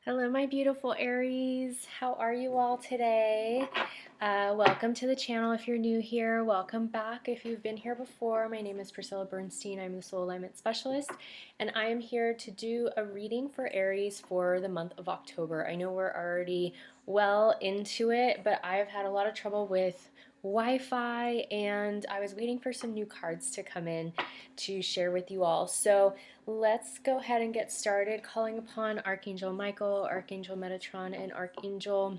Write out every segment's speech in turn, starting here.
Hello, my beautiful Aries. How are you all today? Welcome to the channel if you're new here. Welcome back if you've been here before. My name is Priscilla Bernstein. I'm the Soul Alignment Specialist, and I am here to do a reading for Aries for the month of October. I know we're already well into it, but I've had a lot of trouble with Wi-Fi, and I was waiting for some new cards to come in to share with you all. So let's go ahead and get started calling upon Archangel Michael, Archangel Metatron, and Archangel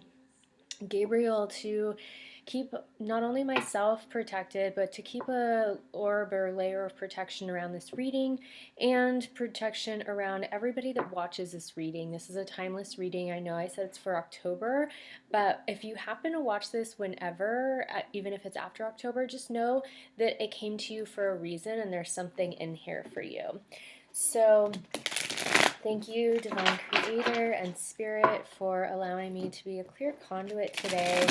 Gabriel to keep not only myself protected, but to keep a orb or layer of protection around this reading and protection around everybody that watches this reading. This is a timeless reading. I know I said it's for October, but if you happen to watch this whenever, even if it's after October, just know that it came to you for a reason and there's something in here for you. So thank you, Divine Creator and Spirit, for allowing me to be a clear conduit today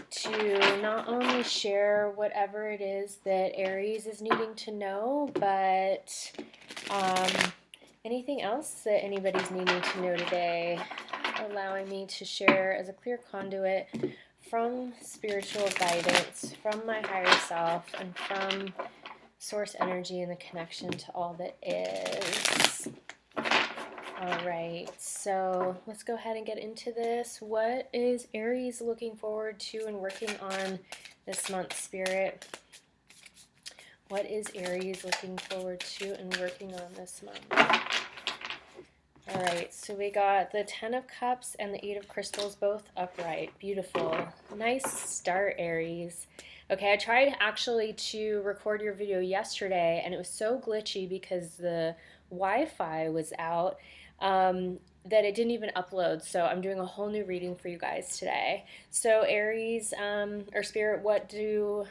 to not only share whatever it is that Aries is needing to know, but anything else that anybody's needing to know today, allowing me to share as a clear conduit from spiritual guidance, from my higher self, and from source energy and the connection to all that is. All right, so let's go ahead and get into this. What is Aries looking forward to and working on this month, Spirit? What is Aries looking forward to and working on this month? All right, so we got the 10 of Cups and the 8 of Crystals both upright. Beautiful. Nice start, Aries. Okay, I tried actually to record your video yesterday, and it was so glitchy because the Wi-Fi was out that it didn't even upload. So I'm doing a whole new reading for you guys today. So Aries, or Spirit, what do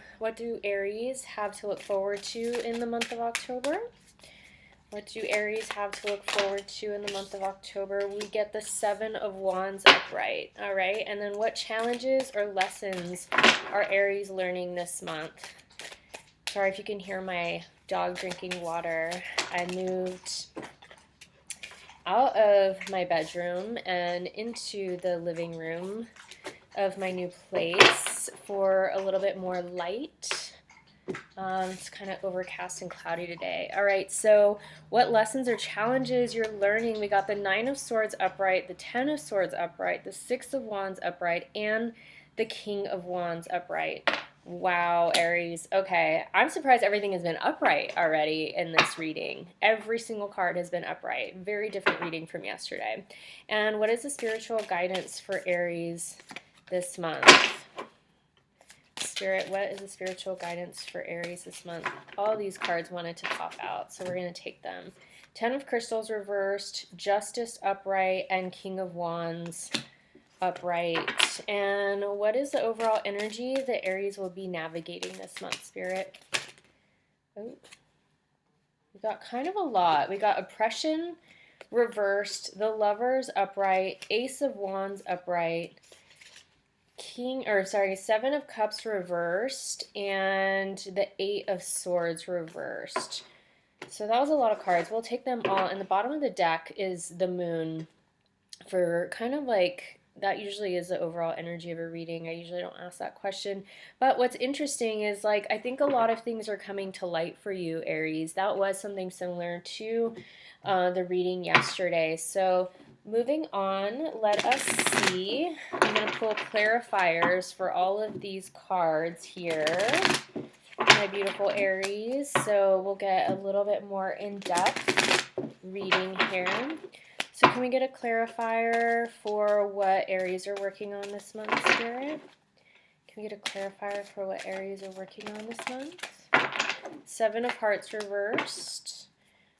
Aries have to look forward to in the month of October? What do Aries have to look forward to in the month of October? We get the 7 of Wands upright, all right? And then what challenges or lessons are Aries learning this month? Sorry if you can hear my dog drinking water. I moved out of my bedroom and into the living room of my new place for a little bit more light. It's kind of overcast and cloudy today. All right, so what lessons or challenges you're learning? We got the 9 of Swords upright, the 10 of Swords upright, the 6 of Wands upright, and the King of Wands upright. Wow, Aries. Okay, I'm surprised everything has been upright already in this reading. Every single card has been upright. Very different reading from yesterday. And what is the spiritual guidance for Aries this month? Spirit, what is the spiritual guidance for Aries this month? All these cards wanted to pop out, so we're going to take them. 10 of Crystals reversed, Justice upright, and King of Wands upright. And what is the overall energy that Aries will be navigating this month, Spirit? Oh, we got kind of a lot. We got Oppression reversed, the Lovers upright, Ace of Wands upright, 7 of Cups reversed, and the 8 of Swords reversed. So that was a lot of cards. We'll take them all. And the bottom of the deck is the Moon for kind of like, that usually is the overall energy of a reading. I usually don't ask that question. But what's interesting is, like, I think a lot of things are coming to light for you, Aries. That was something similar to the reading yesterday. So moving on, let us see. I'm going to pull clarifiers for all of these cards here, my beautiful Aries. So we'll get a little bit more in-depth reading here. So can we get a clarifier for what Aries are working on this month, Spirit? Can we get a clarifier for what Aries are working on this month? 7 of Hearts reversed.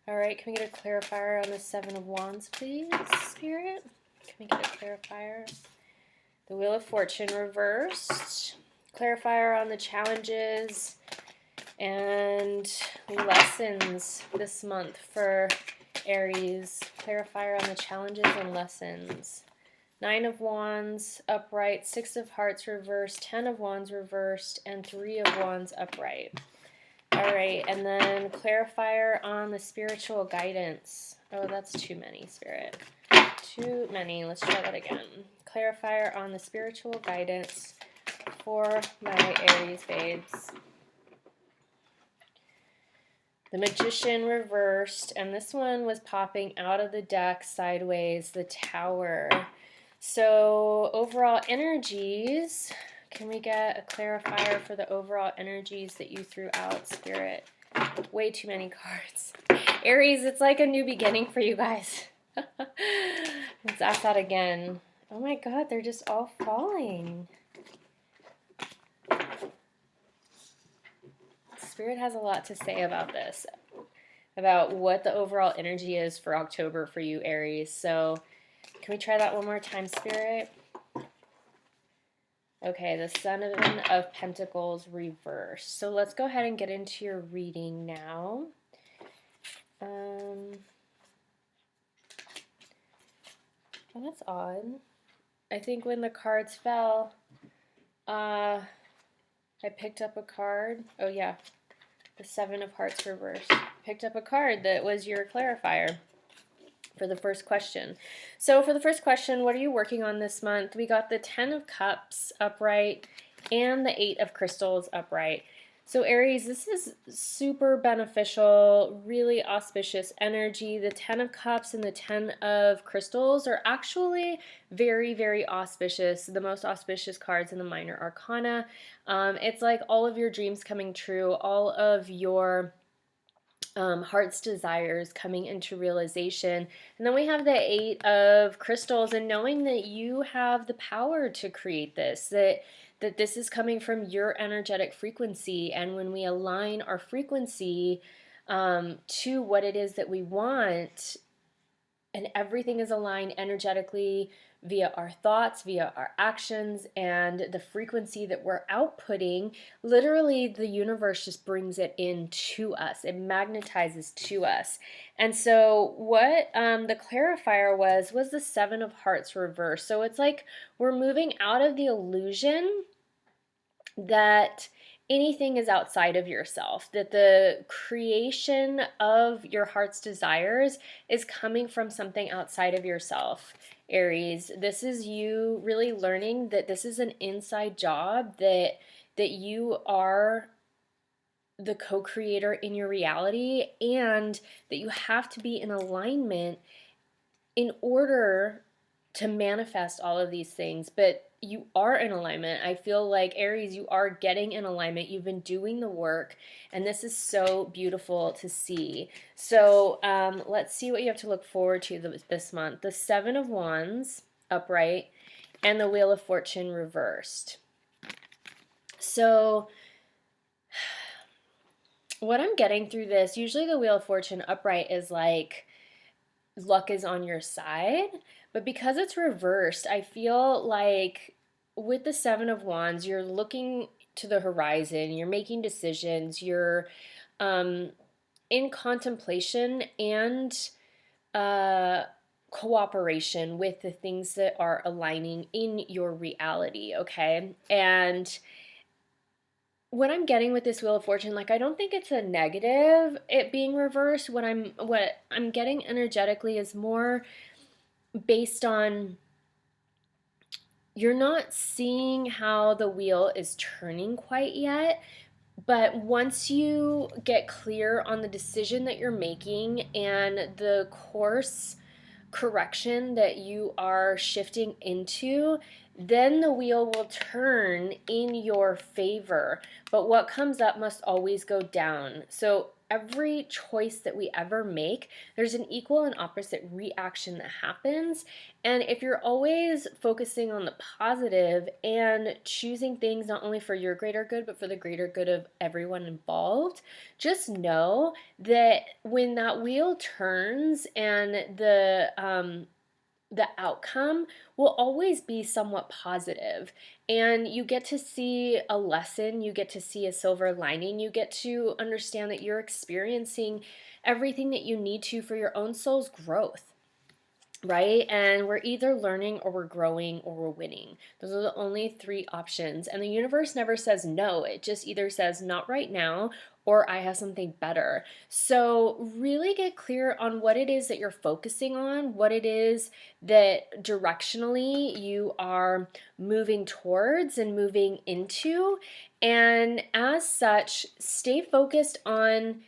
All right, can we get a clarifier on the 7 of Wands, please, Spirit? Can we get a clarifier? The Wheel of Fortune reversed. Clarifier on the challenges and lessons this month for Aries. Clarifier on the challenges and lessons. 9 of Wands upright, 6 of Hearts reversed, 10 of Wands reversed, and 3 of Wands upright. All right, and then clarifier on the spiritual guidance. Oh, that's too many, Spirit. Too many. Let's try that again. Clarifier on the spiritual guidance for my Aries babes. The Magician reversed, and this one was popping out of the deck sideways, the Tower. So overall energies, can we get a clarifier for the overall energies that you threw out, Spirit? Way too many cards. Aries, it's like a new beginning for you guys. Let's ask that again. Oh my God, they're just all falling. Spirit has a lot to say about this, about what the overall energy is for October for you, Aries. So can we try that one more time, Spirit? Okay, the Seven of Pentacles reversed. So let's go ahead and get into your reading now. Oh, that's odd. I think when the cards fell, I picked up a card. Oh yeah, the Seven of Hearts reversed. Picked up a card that was your clarifier for the first question. So for the first question, what are you working on this month? We got the 10 of Cups upright and the 8 of Crystals upright. So Aries, this is super beneficial, really auspicious energy. The 10 of Cups and the 10 of Crystals are actually very, very auspicious, the most auspicious cards in the Minor Arcana. It's like all of your dreams coming true, all of your heart's desires coming into realization. And then we have the 8 of Crystals, and knowing that you have the power to create this, that this is coming from your energetic frequency. And when we align our frequency to what it is that we want, and everything is aligned energetically via our thoughts, via our actions, and the frequency that we're outputting, literally the universe just brings it in to us. It magnetizes to us. And so what the clarifier was the 7 of Hearts reversed. So it's like we're moving out of the illusion that anything is outside of yourself, that the creation of your heart's desires is coming from something outside of yourself. Aries, this is you really learning that this is an inside job, that you are the co-creator in your reality, and that you have to be in alignment in order to manifest all of these things. But you are in alignment. I feel like, Aries, you are getting in alignment. You've been doing the work, and this is so beautiful to see. So let's see what you have to look forward to this month. The 7 of Wands upright and the Wheel of Fortune reversed. So what I'm getting through this, usually the Wheel of Fortune upright is like luck is on your side, but because it's reversed, I feel like with the 7 of Wands, you're looking to the horizon, you're making decisions, you're in contemplation and cooperation with the things that are aligning in your reality, okay? And what I'm getting with this Wheel of Fortune, like, I don't think it's a negative, it being reversed. What I'm getting energetically is more based on you're not seeing how the wheel is turning quite yet, but once you get clear on the decision that you're making and the course correction that you are shifting into, then the wheel will turn in your favor. But what comes up must always go down. So every choice that we ever make, there's an equal and opposite reaction that happens. And if you're always focusing on the positive and choosing things not only for your greater good, but for the greater good of everyone involved, just know that when that wheel turns and the outcome will always be somewhat positive, and you get to see a lesson, you get to see a silver lining, you get to understand that you're experiencing everything that you need to for your own soul's growth. right? And we're either learning or we're growing or we're winning. Those are the only three options. And the universe never says no. It just either says not right now or I have something better. So really get clear on what it is that you're focusing on, what it is that directionally you are moving towards and moving into. And as such, stay focused on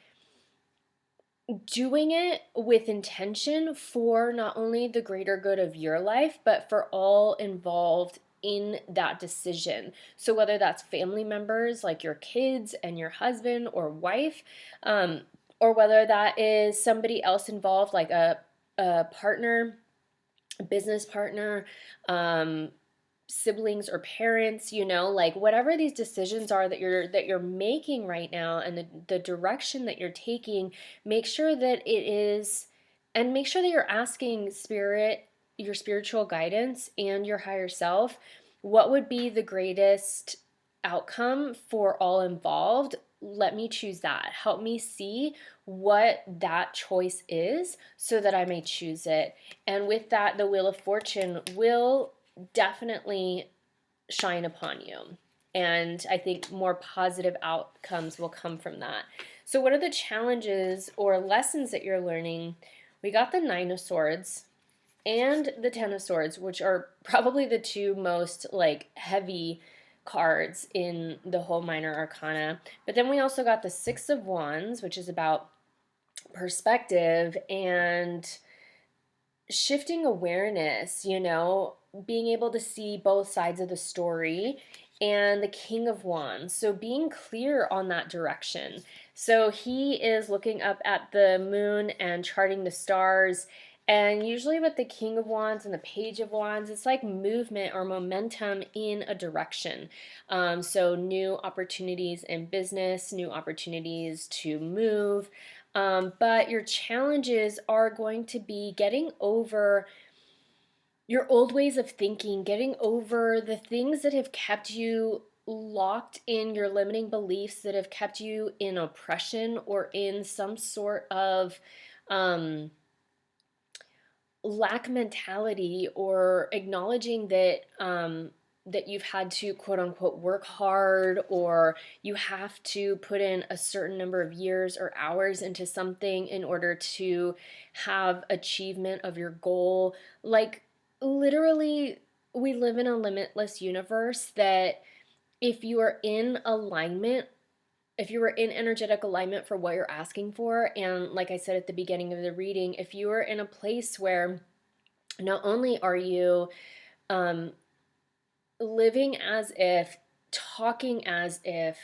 doing it with intention for not only the greater good of your life, but for all involved in that decision. So, whether that's family members like your kids and your husband or wife, or whether that is somebody else involved, like a partner, a business partner, siblings or parents, like whatever these decisions are that you're making right now, and the direction that you're taking, make sure that it is, and make sure that you're asking spirit, your spiritual guidance and your higher self, what would be the greatest outcome for all involved. Let me choose that. Help me see what that choice is so that I may choose it. And with that, the Wheel of Fortune will definitely shine upon you. And I think more positive outcomes will come from that. So, what are the challenges or lessons that you're learning? We got the Nine of Swords and the Ten of Swords, which are probably the two most like heavy cards in the whole Minor Arcana. But then we also got the Six of Wands, which is about perspective and shifting awareness, being able to see both sides of the story, and the King of Wands. So being clear on that direction. So he is looking up at the moon and charting the stars. And usually with the King of Wands and the Page of Wands, it's like movement or momentum in a direction. So new opportunities in business, new opportunities to move. But your challenges are going to be getting over your old ways of thinking, getting over the things that have kept you locked in your limiting beliefs, that have kept you in oppression or in some sort of lack mentality, or acknowledging that you've had to quote unquote work hard, or you have to put in a certain number of years or hours into something in order to have achievement of your goal. Like, literally, we live in a limitless universe that if you are in alignment, if you are in energetic alignment for what you're asking for, and like I said at the beginning of the reading, if you are in a place where not only are you living as if, talking as if,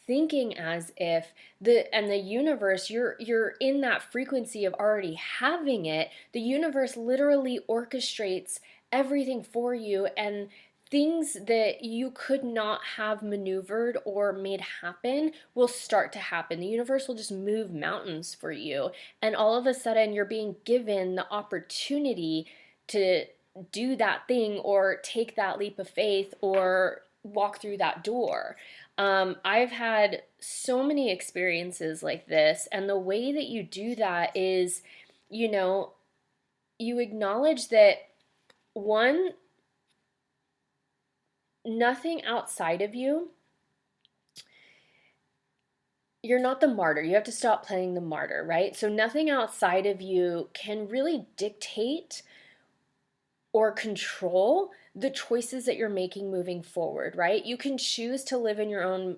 thinking as if, the universe, you're in that frequency of already having it. The universe literally orchestrates everything for you, and things that you could not have maneuvered or made happen will start to happen. The universe will just move mountains for you, and all of a sudden you're being given the opportunity to do that thing or take that leap of faith or walk through that door. I've had so many experiences like this, and the way that you do that is, you acknowledge that, one, nothing outside of you, you're not the martyr. You have to stop playing the martyr, right? So nothing outside of you can really dictate or control the choices that you're making moving forward, right? You can choose to live in your own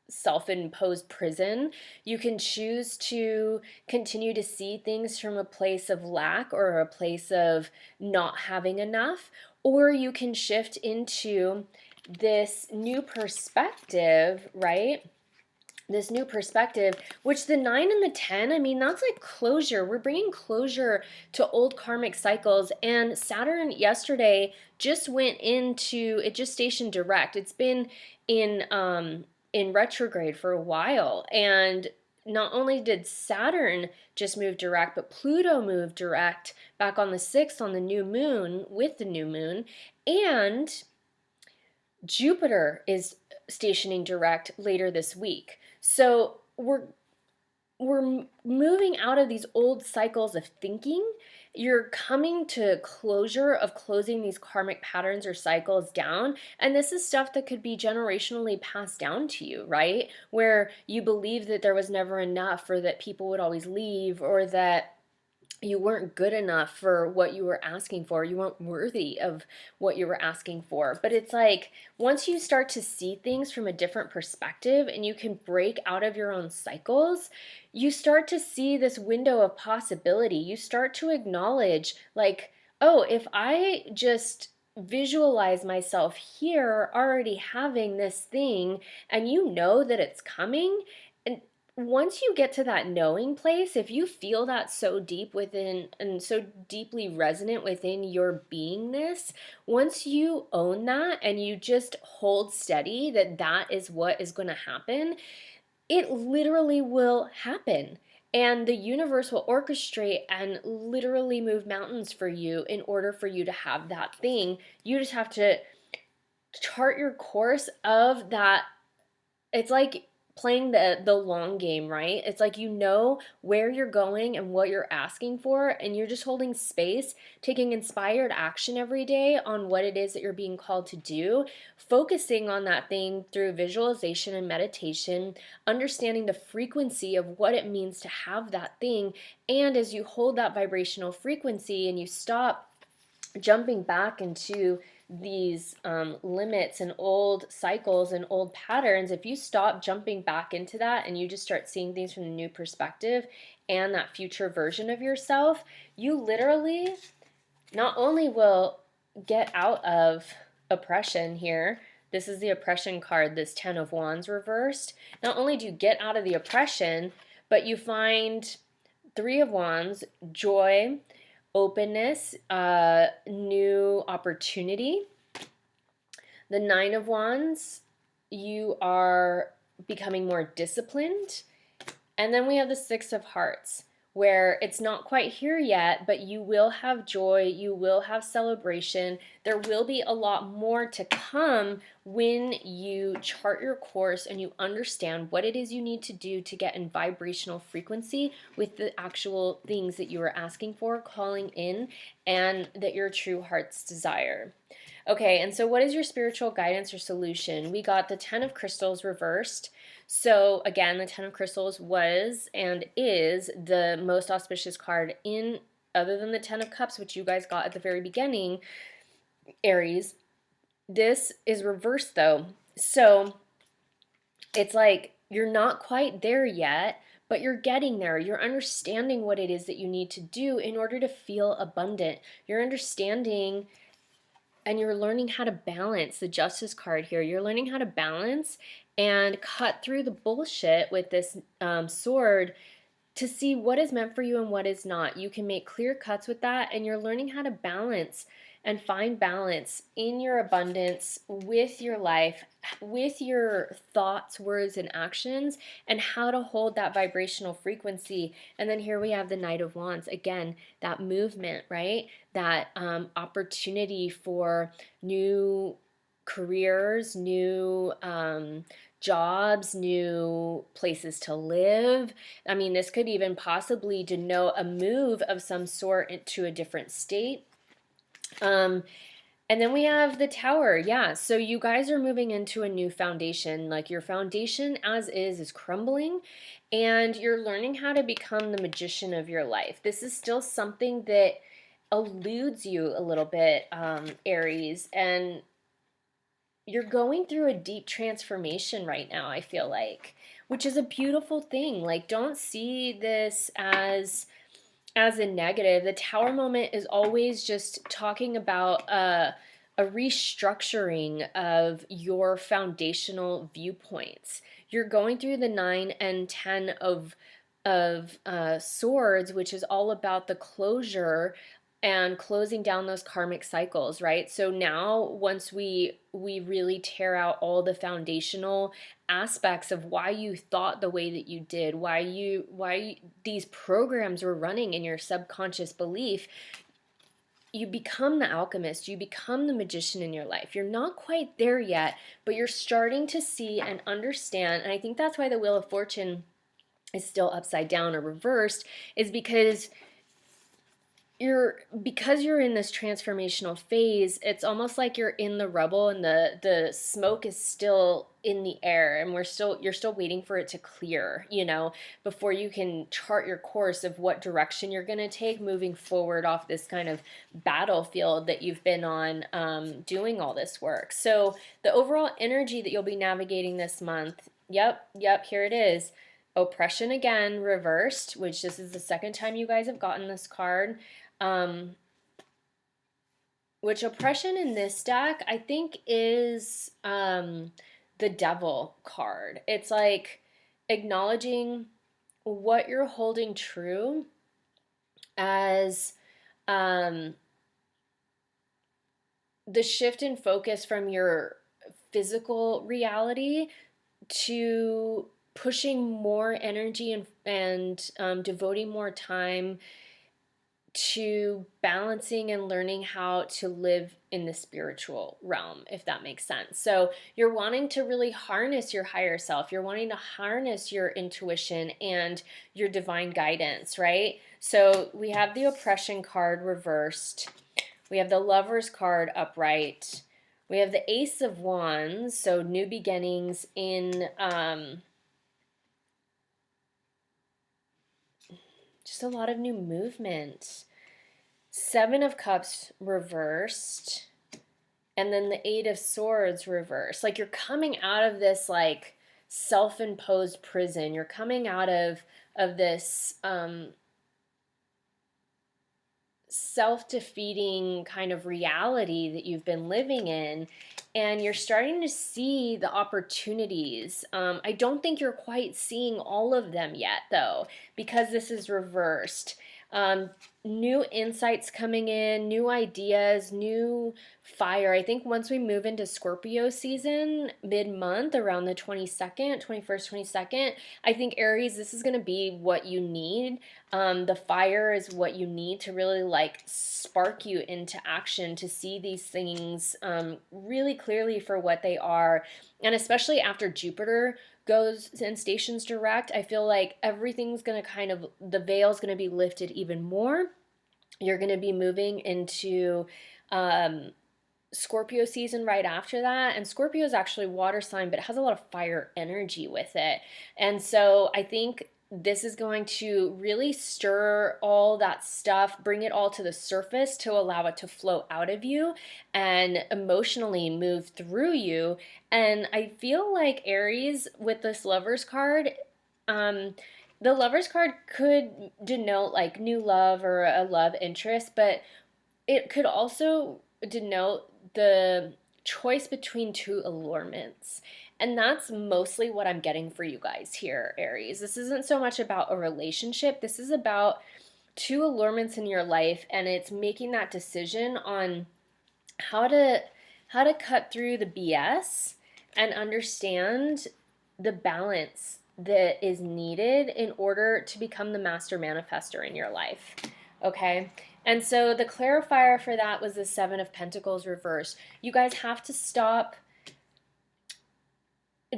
self-imposed prison. You can choose to continue to see things from a place of lack or a place of not having enough, or you can shift into this new perspective, right? This new perspective, which the 9 and the 10, I mean, that's like closure. We're bringing closure to old karmic cycles. And Saturn yesterday just went into, it just stationed direct. It's been in retrograde for a while. And not only did Saturn just move direct, but Pluto moved direct back on the 6th on the new moon, with the new moon. And Jupiter is stationing direct later this week. So we're moving out of these old cycles of thinking you're coming to closure of closing these karmic patterns or cycles down. And this is stuff that could be generationally passed down to you, right? Where you believe that there was never enough, or that people would always leave, or that you weren't good enough for what you were asking for. You weren't worthy of what you were asking for. But it's like, once you start to see things from a different perspective and you can break out of your own cycles, you start to see this window of possibility. You start to acknowledge, like, oh, if I just visualize myself here already having this thing, and you know that it's coming, and once you get to that knowing place, if you feel that so deep within and so deeply resonant within your beingness, once you own that and you just hold steady that that is what is going to happen, it literally will happen. And the universe will orchestrate and literally move mountains for you in order for you to have that thing. You just have to chart your course of that. It's like playing the long game, right? It's like, you know where you're going and what you're asking for, and you're just holding space, taking inspired action every day on what it is that you're being called to do, focusing on that thing through visualization and meditation, understanding the frequency of what it means to have that thing. And as you hold that vibrational frequency and you stop jumping back into these limits and old cycles and old patterns, if you stop jumping back into that and you just start seeing things from a new perspective and that future version of yourself, you literally not only will get out of oppression here. This is the oppression card, this 10 of Wands reversed. Not only do you get out of the oppression, but you find 3 of Wands, joy, openness, new opportunity. The 9 of Wands, you are becoming more disciplined. And then we have the 6 of Hearts, where it's not quite here yet, but you will have joy, you will have celebration. There will be a lot more to come when you chart your course and you understand what it is you need to do to get in vibrational frequency with the actual things that you are asking for, calling in, and that your true heart's desire. Okay, and so what is your spiritual guidance or solution? We got the 10 of Crystals reversed. So again, the 10 of Crystals was and is the most auspicious card in, other than the 10 of Cups, which you guys got at the very beginning, Aries. This is reversed though. So it's like you're not quite there yet, but you're getting there. You're understanding what it is that you need to do in order to feel abundant. You're understanding and you're learning how to balance the Justice card here. You're learning how to balance and cut through the bullshit with this sword to see what is meant for you and what is not. You can make clear cuts with that, and you're learning how to balance and find balance in your abundance with your life, with your thoughts, words, and actions, and how to hold that vibrational frequency. And then here we have the Knight of Wands. Again, that movement, right? That opportunity for new careers, new jobs, new places to live. I mean, this could even possibly denote a move of some sort into a different state. And then we have the Tower. Yeah, so you guys are moving into a new foundation. Like, your foundation as is crumbling, and you're learning how to become the magician of your life. This is still something that eludes you a little bit, Aries, and you're going through a deep transformation right now, I feel like, which is a beautiful thing. Like, don't see this as a negative. The Tower moment is always just talking about a restructuring of your foundational viewpoints. You're going through the 9 and 10 of swords, which is all about the closure and closing down those karmic cycles, right? So now, once we really tear out all the foundational aspects of why you thought the way that you did, why these programs were running in your subconscious belief, you become the alchemist, you become the magician in your life. You're not quite there yet, but you're starting to see and understand, and I think that's why the Wheel of Fortune is still upside down or reversed, is because because you're in this transformational phase, it's almost like you're in the rubble and the smoke is still in the air, and you're still waiting for it to clear, before you can chart your course of what direction you're going to take moving forward off this kind of battlefield that you've been on, doing all this work. So the overall energy that you'll be navigating this month, yep, here it is. Oppression again, reversed, which this is the second time you guys have gotten this card. Which oppression in this deck, I think, is the Devil card. It's like acknowledging what you're holding true as the shift in focus from your physical reality to pushing more energy and devoting more time to balancing and learning how to live in the spiritual realm, if that makes sense. So you're wanting to really harness your higher self. You're wanting to harness your intuition and your divine guidance, right? So we have the oppression card reversed. We have the Lovers card upright. We have the Ace of Wands, so new beginnings in just a lot of new movement. Seven of Cups reversed, and then the Eight of Swords reversed. Like you're coming out of this like self-imposed prison. You're coming out of this self-defeating kind of reality that you've been living in, and you're starting to see the opportunities. I don't think you're quite seeing all of them yet, though, because this is reversed. New insights coming in, new ideas, new fire. I think once we move into Scorpio season, mid-month, around the 22nd, 21st, 22nd, I think Aries, this is going to be what you need. The fire is what you need to really like spark you into action, to see these things really clearly for what they are. And especially after Jupiter goes and stations direct, I feel like everything's going to kind of, the veil's going to be lifted even more. You're going to be moving into Scorpio season right after that. And Scorpio is actually water sign, but it has a lot of fire energy with it. And so I think this is going to really stir all that stuff, bring it all to the surface to allow it to flow out of you and emotionally move through you. And I feel like Aries, with this Lovers card, the Lovers card could denote like new love or a love interest, but it could also denote the choice between two allurements. And that's mostly what I'm getting for you guys here, Aries. This isn't so much about a relationship. This is about two allurements in your life, and it's making that decision on how to cut through the BS and understand the balance that is needed in order to become the master manifestor in your life. Okay? And so the clarifier for that was the Seven of Pentacles reversed. You guys have to stop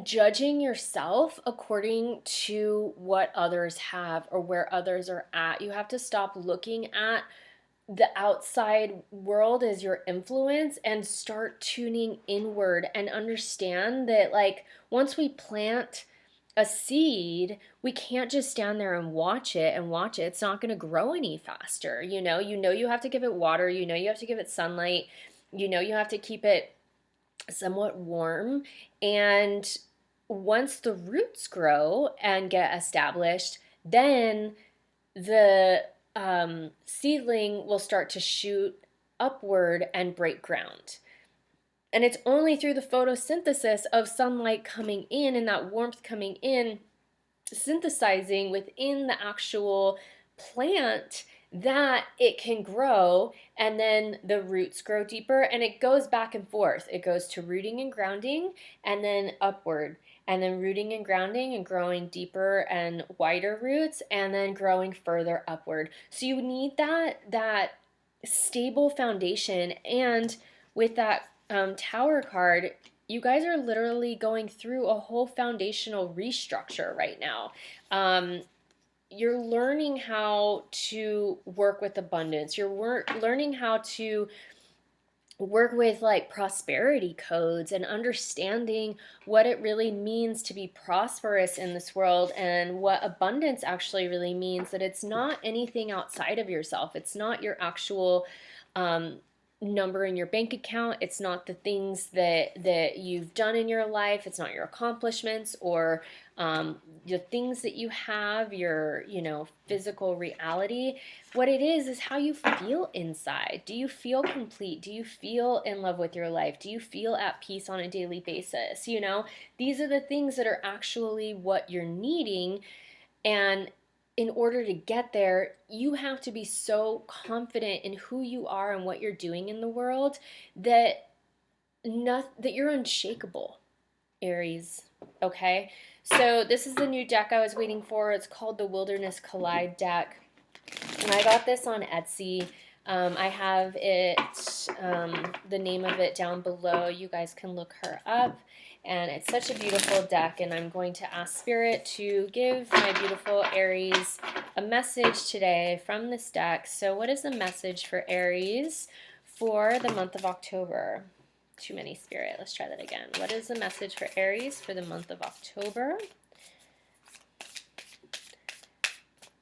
judging yourself according to what others have or where others are at. You have to stop looking at the outside world as your influence and start tuning inward and understand that, like, once we plant a seed, we can't just stand there and watch it. It's not going to grow any faster. You have to give it water. You have to give it sunlight. You have to keep it somewhat warm. And once the roots grow and get established, then the seedling will start to shoot upward and break ground. And it's only through the photosynthesis of sunlight coming in and that warmth coming in, synthesizing within the actual plant, that it can grow, and then the roots grow deeper, and it goes back and forth. It goes to rooting and grounding, and then upward, and then rooting and grounding and growing deeper and wider roots, and then growing further upward. So you need that stable foundation. And with that Tower card, you guys are literally going through a whole foundational restructure right now. you're learning how to work with abundance. You're learning how to work with like prosperity codes and understanding what it really means to be prosperous in this world, and what abundance actually really means, that it's not anything outside of yourself. It's not your actual um, number in your bank account. It's not the things that you've done in your life. It's not your accomplishments or the things that you have, your physical reality. What it is how you feel inside. Do you feel complete? Do you feel in love with your life? Do you feel at peace on a daily basis? These are the things that are actually what you're needing. And in order to get there, you have to be so confident in who you are and what you're doing in the world that that you're unshakable, Aries. Okay? So this is the new deck I was waiting for. It's called the Wilderness Collide deck. And I got this on Etsy. I have it, the name of it down below. You guys can look her up. And it's such a beautiful deck. And I'm going to ask Spirit to give my beautiful Aries a message today from this deck. So what is the message for Aries for the month of October? Too many, Spirit. Let's try that again. What is the message for Aries for the month of October?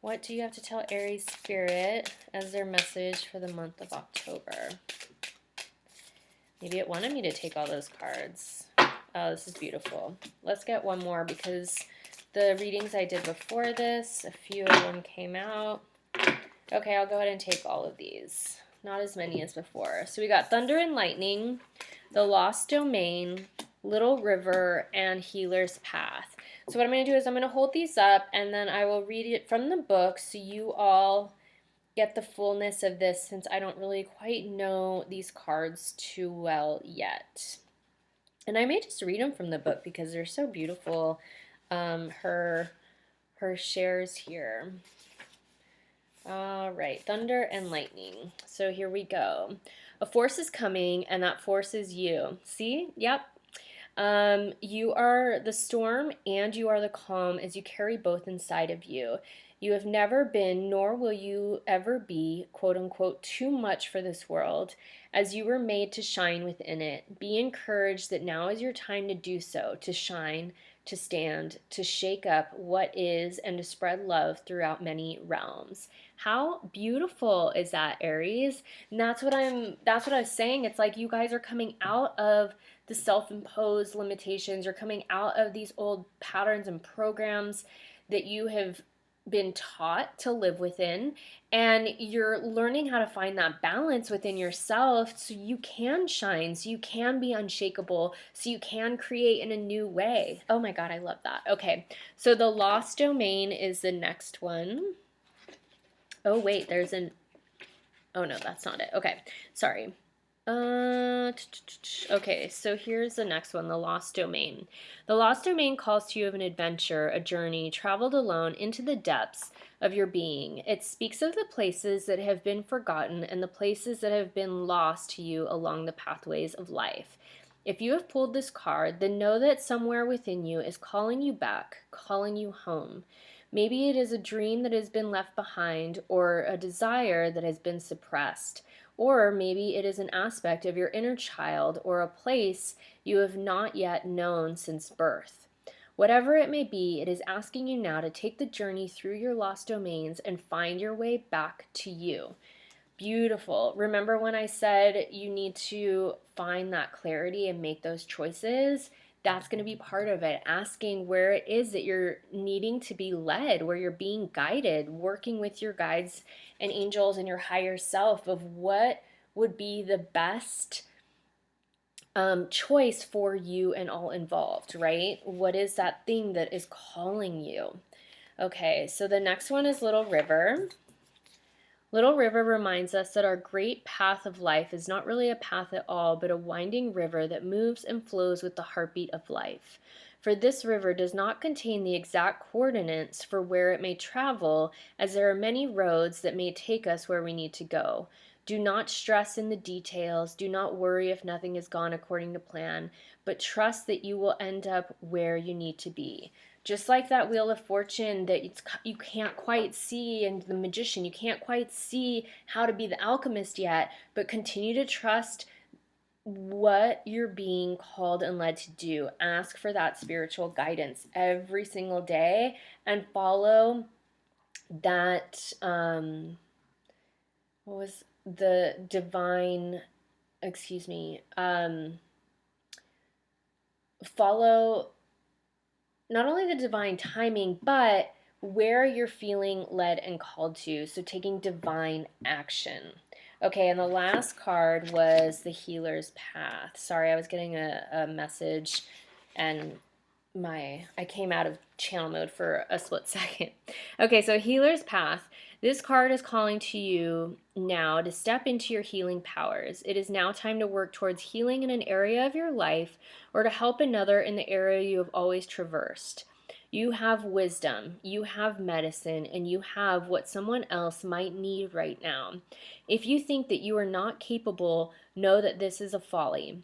What do you have to tell Aries Spirit as their message for the month of October? Maybe it wanted me to take all those cards. Oh, this is beautiful. Let's get one more, because the readings I did before this, a few of them came out. Okay, I'll go ahead and take all of these. Not as many as before. So we got Thunder and Lightning, The Lost Domain, Little River, and Healer's Path. So what I'm going to do is I'm going to hold these up, and then I will read it from the book so you all get the fullness of this, since I don't really quite know these cards too well yet. And I may just read them from the book because they're so beautiful. Her shares here. All right, Thunder and Lightning. So here we go. A force is coming, and that force is you. See? Yep. You are the storm and you are the calm, as you carry both inside of you. You have never been, nor will you ever be, quote unquote, too much for this world, as you were made to shine within it. Be encouraged that now is your time to do so, to shine, to stand, to shake up what is, and to spread love throughout many realms. How beautiful is that, Aries? And that's what I was saying. It's like you guys are coming out of the self-imposed limitations. You're coming out of these old patterns and programs that you have been taught to live within, and you're learning how to find that balance within yourself so you can shine, so you can be unshakable, so you can create in a new way. Oh my God, I love that. Okay, so the Lost Domain is the next one. Oh wait, oh no, that's not it. Okay, sorry. Okay, so here's the next one, the Lost Domain. The Lost Domain calls to you of an adventure, a journey, traveled alone into the depths of your being. It speaks of the places that have been forgotten and the places that have been lost to you along the pathways of life. If you have pulled this card, then know that somewhere within you is calling you back, calling you home. Maybe it is a dream that has been left behind, or a desire that has been suppressed. Or maybe it is an aspect of your inner child, or a place you have not yet known since birth. Whatever it may be, it is asking you now to take the journey through your lost domains and find your way back to you. Beautiful. Remember when I said you need to find that clarity and make those choices? That's going to be part of it. Asking where it is that you're needing to be led, where you're being guided, working with your guides and angels and your higher self of what would be the best choice for you and all involved, right? What is that thing that is calling you? Okay, so the next one is Little River. Little River reminds us that our great path of life is not really a path at all, but a winding river that moves and flows with the heartbeat of life. For this river does not contain the exact coordinates for where it may travel, as there are many roads that may take us where we need to go. Do not stress in the details. Do not worry if nothing has gone according to plan, but trust that you will end up where you need to be. Just like that Wheel of Fortune that you can't quite see, and the Magician, you can't quite see how to be the alchemist yet, but continue to trust what you're being called and led to do. Ask for that spiritual guidance every single day and follow that, what was the divine, excuse me, follow not only the divine timing, but where you're feeling led and called to. So taking divine action. Okay, and the last card was the Healer's Path. Sorry, I was getting a message and I came out of channel mode for a split second. Okay, so Healer's Path. This card is calling to you now to step into your healing powers. It is now time to work towards healing in an area of your life or to help another in the area you have always traversed. You have wisdom, you have medicine, and you have what someone else might need right now. If you think that you are not capable, know that this is a folly.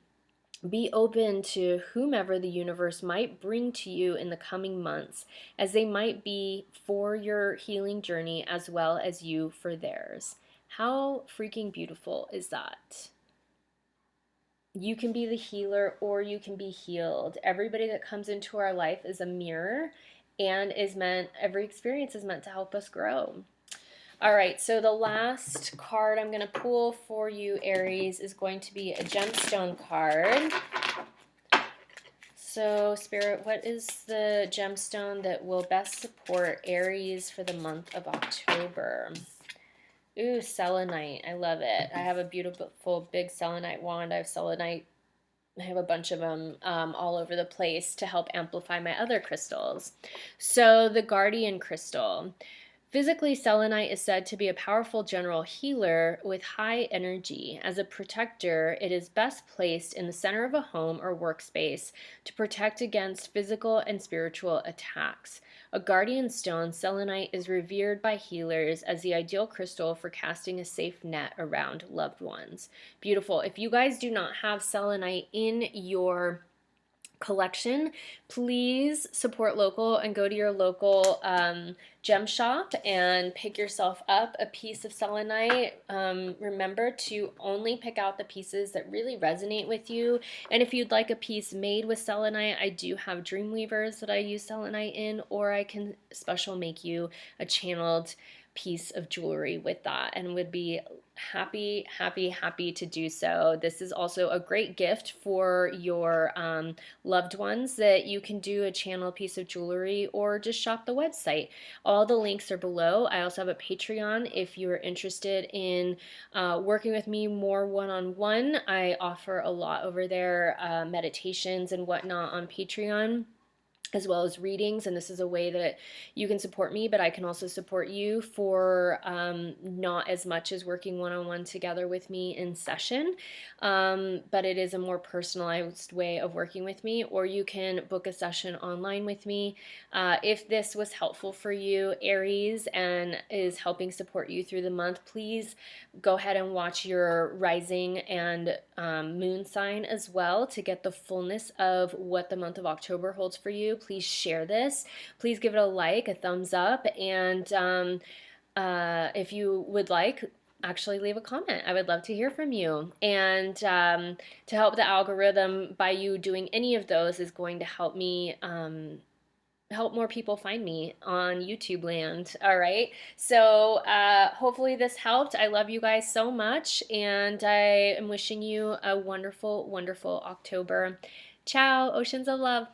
Be open to whomever the universe might bring to you in the coming months, as they might be for your healing journey as well as you for theirs. How freaking beautiful is that? You can be the healer or you can be healed. Everybody that comes into our life is a mirror and every experience is meant to help us grow. All right, so the last card I'm going to pull for you, Aries, is going to be a gemstone card. So, Spirit, what is the gemstone that will best support Aries for the month of October? Ooh, Selenite. I love it. I have a beautiful big Selenite wand. I have a bunch of them all over the place to help amplify my other crystals. So, the Guardian Crystal. Physically, selenite is said to be a powerful general healer with high energy. As a protector, it is best placed in the center of a home or workspace to protect against physical and spiritual attacks. A guardian stone, selenite is revered by healers as the ideal crystal for casting a safe net around loved ones. Beautiful. If you guys do not have selenite in your collection, please support local and go to your local gem shop and pick yourself up a piece of selenite. Remember to only pick out the pieces that really resonate with you, and if you'd like a piece made with selenite, I do have dream weavers that I use selenite in, or I can special make you a channeled piece of jewelry with that, and would be happy to do so. This is also a great gift for your loved ones, that you can do a channel piece of jewelry or just shop the website. All the links are below. I also have a Patreon if you're interested in working with me more one-on-one. I offer a lot over there, meditations and whatnot on Patreon, as well as readings, and this is a way that you can support me, but I can also support you for not as much as working one-on-one together with me in session, but it is a more personalized way of working with me, or you can book a session online with me. If this was helpful for you, Aries, and is helping support you through the month, please go ahead and watch your rising and moon sign as well to get the fullness of what the month of October holds for you. Please share this. Please give it a like, a thumbs up, and if you would like, actually leave a comment. I would love to hear from you. And to help the algorithm, by you doing any of those is going to help me help more people find me on YouTube land. All right. So hopefully this helped. I love you guys so much, and I am wishing you a wonderful, wonderful October. Ciao. Oceans of love.